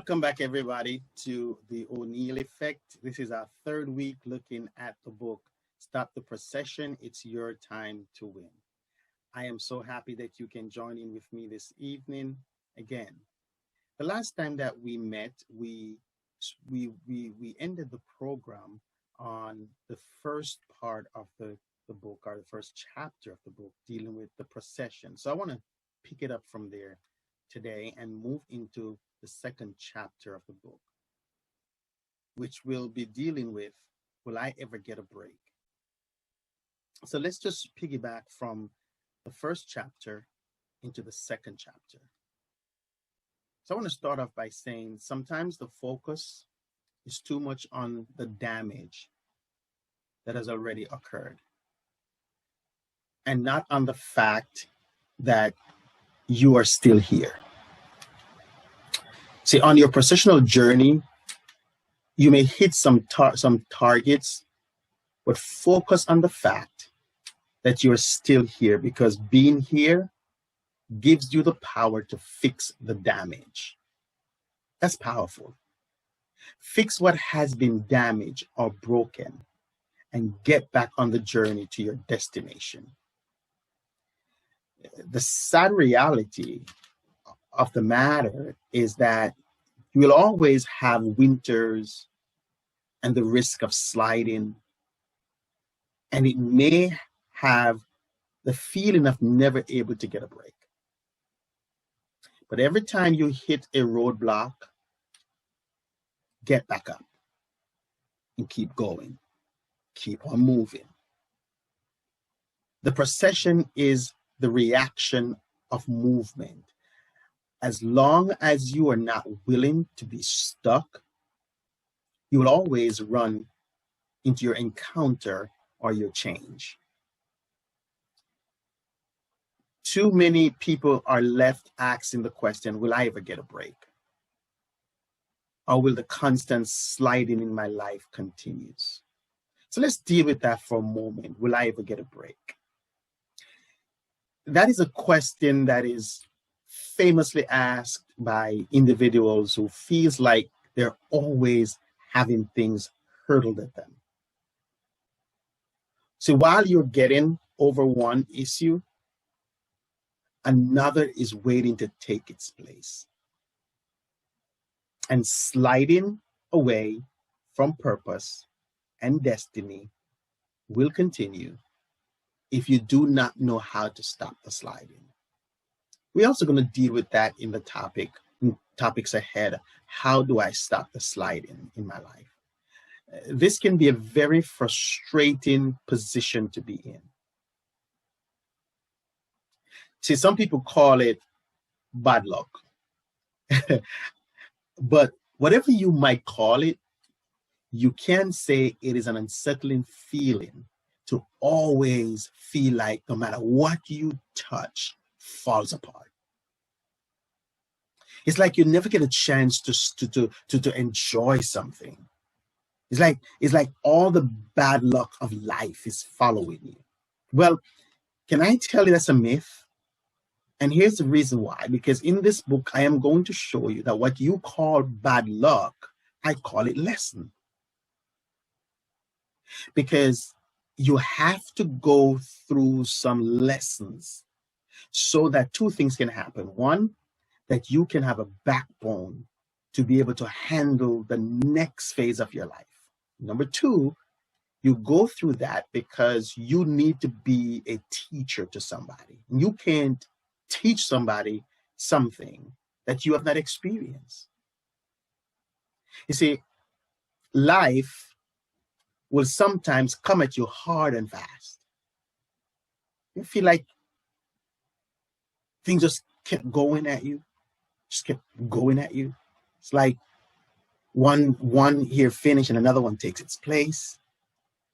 Welcome back, everybody, to the Oneil effect. This is our third week looking at the book, Stop the Procession. It's your time to win. I am so happy that you can join in with me this evening again. The last time that we met, we ended the program on the first part of the book, or the first chapter of the book, dealing with the procession. So I want to pick it up from there today and move into the second chapter of the book, which will be dealing with, will I ever get a break? So let's just piggyback from the first chapter into the second chapter. So I want to start off by saying sometimes the focus is too much on the damage that has already occurred and not on the fact that you are still here. See, on your processional journey, you may hit some targets, but focus on the fact that you're still here, because being here gives you the power to fix the damage. That's powerful. Fix what has been damaged or broken and get back on the journey to your destination. The sad reality of the matter is that you will always have winters and the risk of sliding, and it may have the feeling of never able to get a break. But every time you hit a roadblock, get back up and keep going, keep on moving. The procession is the reaction of movement. As long as you are not willing to be stuck, you will always run into your encounter or your change. Too many people are left asking the question, will I ever get a break? Or will the constant sliding in my life continues? So let's deal with that for a moment. Will I ever get a break? That is a question that is famously asked by individuals who feels like they're always having things hurtled at them. So while you're getting over one issue, another is waiting to take its place. And sliding away from purpose and destiny will continue if you do not know how to stop the sliding. We're also going to deal with that in the topics ahead. How do I stop the sliding in my life? This can be a very frustrating position to be in. See, some people call it bad luck. But whatever you might call it, you can say it is an unsettling feeling to always feel like no matter what you touch, falls apart. It's like you never get a chance to enjoy something. It's like all the bad luck of life is following you. Well, can I tell you that's a myth? And here's the reason why. Because in this book, I am going to show you that what you call bad luck, I call it lesson. Because you have to go through some lessons so that two things can happen. One, that you can have a backbone to be able to handle the next phase of your life. Number two, you go through that because you need to be a teacher to somebody. You can't teach somebody something that you have not experienced. You see, life will sometimes come at you hard and fast. You feel like things just kept going at you, just kept going at you. It's like one here finished and another one takes its place.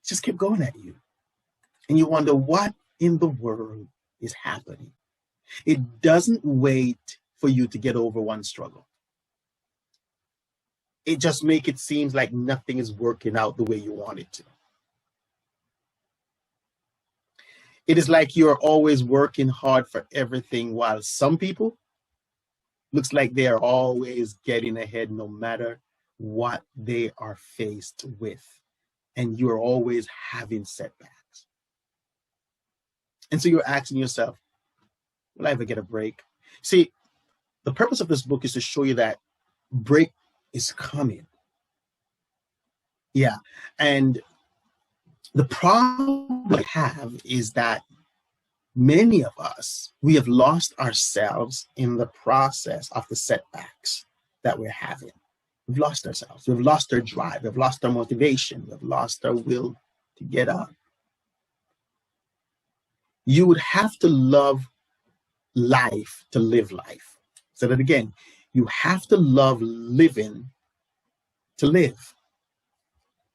It just kept going at you. And you wonder what in the world is happening. It doesn't wait for you to get over one struggle. It just makes it seem like nothing is working out the way you want it to. It is like you're always working hard for everything, while some people, Looks like they are always getting ahead no matter what they are faced with. And you're always having setbacks. And so you're asking yourself, will I ever get a break? See, the purpose of this book is to show you that break is coming. Yeah. And the problem we have is that many of us, we have lost ourselves in the process of the setbacks that we're having. We've lost ourselves. We've lost our drive. We've lost our motivation. We've lost our will to get up. You would have to love life to live life. Say that again. You have to love living to live.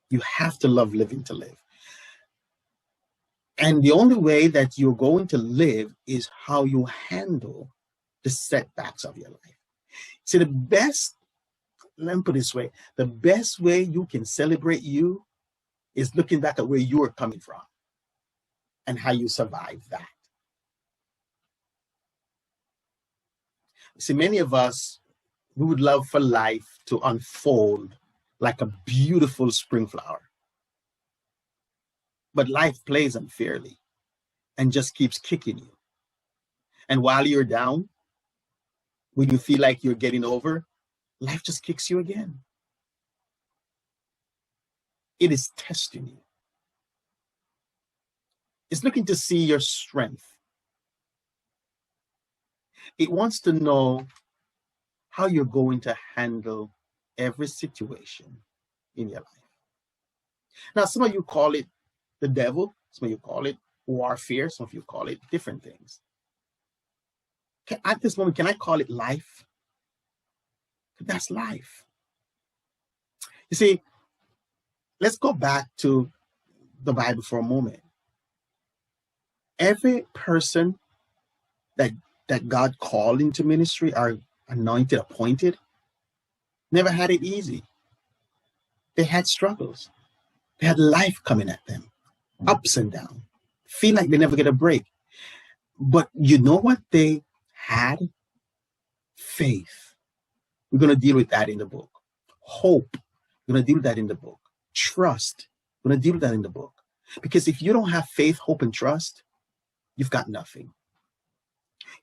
You have to love living to live. And the only way that you're going to live is how you handle the setbacks of your life. See, let me put it this way, the best way you can celebrate you is looking back at where you are coming from and how you survived that. See, many of us, we would love for life to unfold like a beautiful spring flower. But life plays unfairly and just keeps kicking you. And while you're down, when you feel like you're getting over, life just kicks you again. It is testing you. It's looking to see your strength. It wants to know how you're going to handle every situation in your life. Now, some of you call it the devil, some of you call it warfare, some of you call it different things. At this moment, can I call it life? That's life. You see, let's go back to the Bible for a moment. Every person that God called into ministry or anointed, appointed, never had it easy. They had struggles. They had life coming at them, ups and downs, feel like they never get a break. But you know what they had? Faith. We're going to deal with that in the book. Hope. We're going to deal with that in the book. Trust. We're going to deal with that in the book. Because if you don't have faith, hope, and trust, you've got nothing.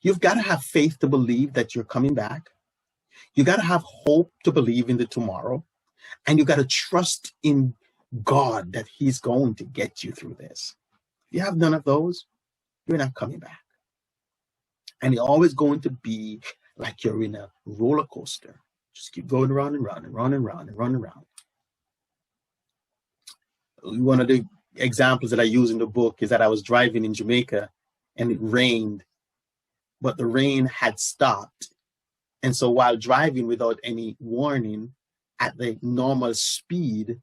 You've got to have faith to believe that you're coming back. You got to have hope to believe in the tomorrow. And you got to trust in God that he's going to get you through this. If you have none of those, you're not coming back. And you're always going to be like you're in a roller coaster. Just keep going around and round and round and round and round and round. One of the examples that I use in the book is that I was driving in Jamaica and it rained, but the rain had stopped. And so while driving without any warning at the normal speed,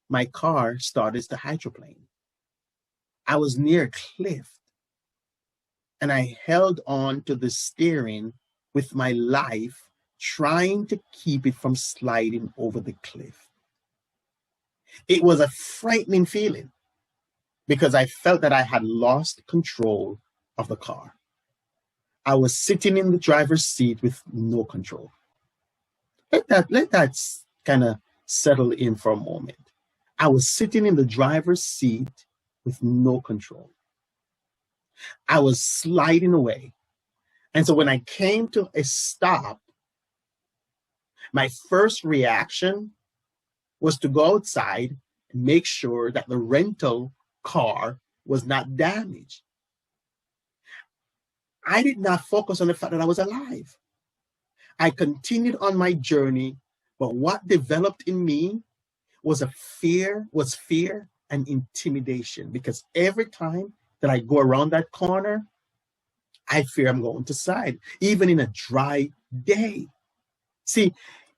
my car started to hydroplane. I was near a cliff and I held on to the steering with my life, trying to keep it from sliding over the cliff. It was a frightening feeling because I felt that I had lost control of the car. I was sitting in the driver's seat with no control. Let that kind of settle in for a moment. I was sitting in the driver's seat with no control. I was sliding away. And so when I came to a stop, my first reaction was to go outside and make sure that the rental car was not damaged. I did not focus on the fact that I was alive. I continued on my journey, but what developed in me was fear and intimidation, because every time that I go around that corner, I fear I'm going to slide, even in a dry day. See,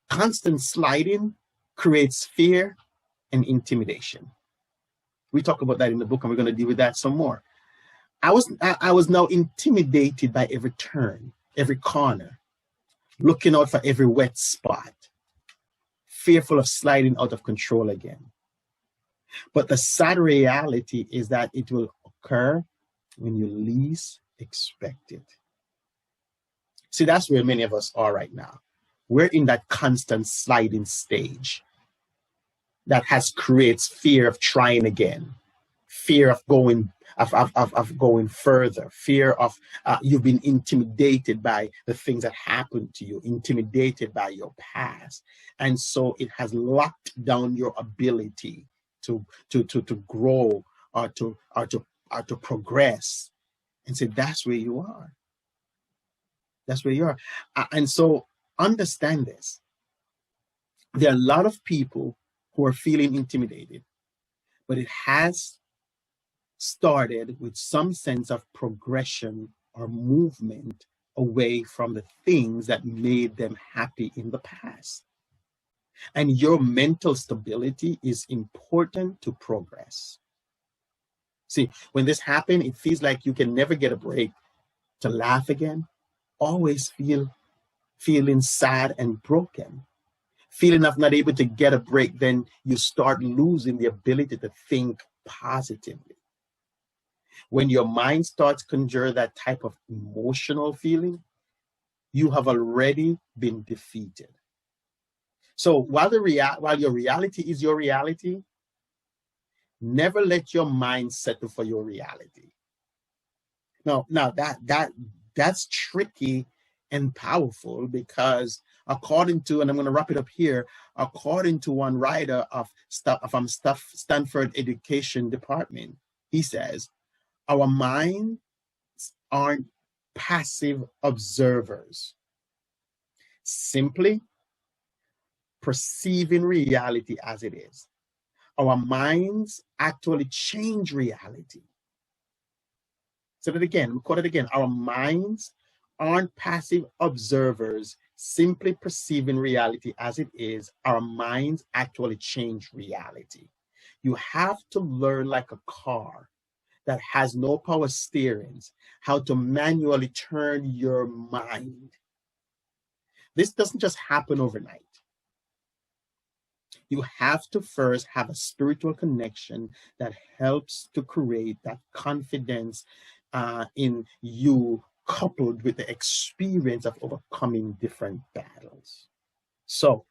constant sliding creates fear and intimidation. We talk about that in the book, and we're going to deal with that some more. I was now intimidated by every turn, every corner, looking out for every wet spot, fearful of sliding out of control again. But the sad reality is that it will occur when you least expect it. See, that's where many of us are right now. We're in that constant sliding stage that has creates fear of trying again, fear of going further, fear of you've been intimidated by the things that happened to you, intimidated by your past, and so it has locked down your ability to grow or to progress. And say that's where you are. That's where you are. And so understand this. There are a lot of people who are feeling intimidated, but it has started with some sense of progression or movement away from the things that made them happy in the past. And your mental stability is important to progress. See, when this happens, it feels like you can never get a break to laugh again, always feeling sad and broken, feeling of not able to get a break, then you start losing the ability to think positively. When your mind starts conjure that type of emotional feeling, you have already been defeated. So while your reality is your reality, never let your mind settle for your reality. Now that's tricky and powerful, because according to, and I'm going to wrap it up here, according to one writer from Stanford Education Department, he says, our minds aren't passive observers, simply perceiving reality as it is. Our minds actually change reality. So that again, we quote it again. Our minds aren't passive observers, simply perceiving reality as it is. Our minds actually change reality. You have to learn, like a car that has no power steerings, how to manually turn your mind. This doesn't just happen overnight. You have to first have a spiritual connection that helps to create that confidence in you, coupled with the experience of overcoming different battles. So,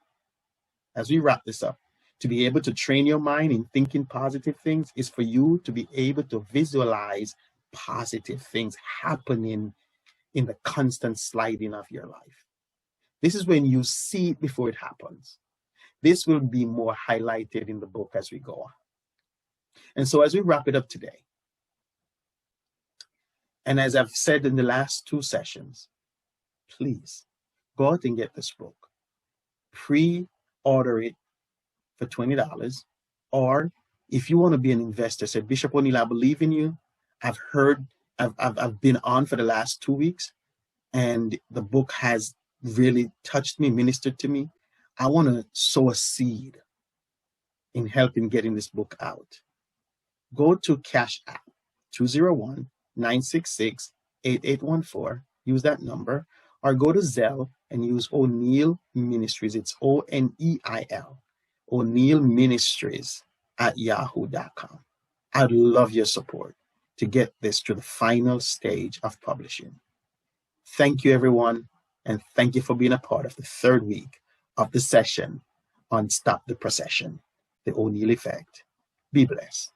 as we wrap this up, to be able to train your mind in thinking positive things is for you to be able to visualize positive things happening in the constant sliding of your life. This is when you see it before it happens. This will be more highlighted in the book as we go on. And so as we wrap it up today, and as I've said in the last 2 sessions, please go out and get this book. Pre-order it for $20. Or if you want to be an investor, say, Bishop Oneil, I believe in you. I've been on for the last 2 weeks, and the book has really touched me, ministered to me. I want to sow a seed in helping getting this book out. Go to Cash App, 201-966-8814. Use that number. Or go to Zelle and use Oneil Ministries. It's Oneil. Oneil Ministries at yahoo.com. I'd love your support to get this to the final stage of publishing. Thank you, everyone. And thank you for being a part of the 3rd week of the session on Stop the Procession, the Oneil Effect. Be blessed.